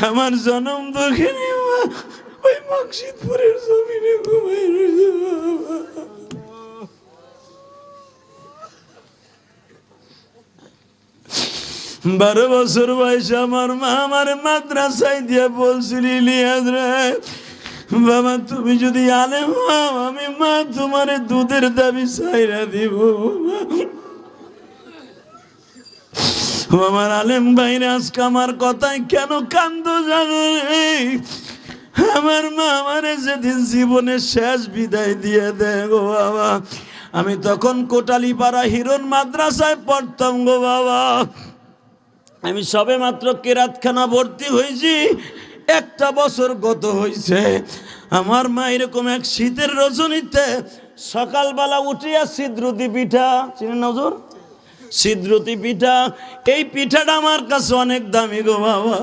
আমার জনম দুঃখিনী মা ওই মকসিদপুরের জমিনে ঘুমাই রয়েছে বাবা। 12 বছর বয়সে আমার মা আমার মাদ্রাসায় দিয়ে বলছিল, ইলিয়াস রে বাবা তুমি যদি আলেম হও আমি মা তোমার দুধের দাবি চাইরা দিব। আমার আলেম ভাইরা আজকে আমার কথায় কেন কান্দো জানো? আমার মা আমার যেদিন জীবনের শেষ বিদায় দিয়ে দেয় গো বাবা, আমি তখন কোটালীপাড়া হিরণ মাদ্রাসায় পড়তাম গো বাবা। আমি সবে মাত্র কেরাতখানা ভর্তি হয়েছি, 1টা বছর গত হয়েছে। আমার মা এরকম এক শীতের রজনীতে সকালবেলা উঠিয়া সিদ্রুতি পিঠা, চিনেন নজর? সিদ্রুতি পিঠা, এই পিঠাটা আমার কাছে অনেক দামি গো বাবা।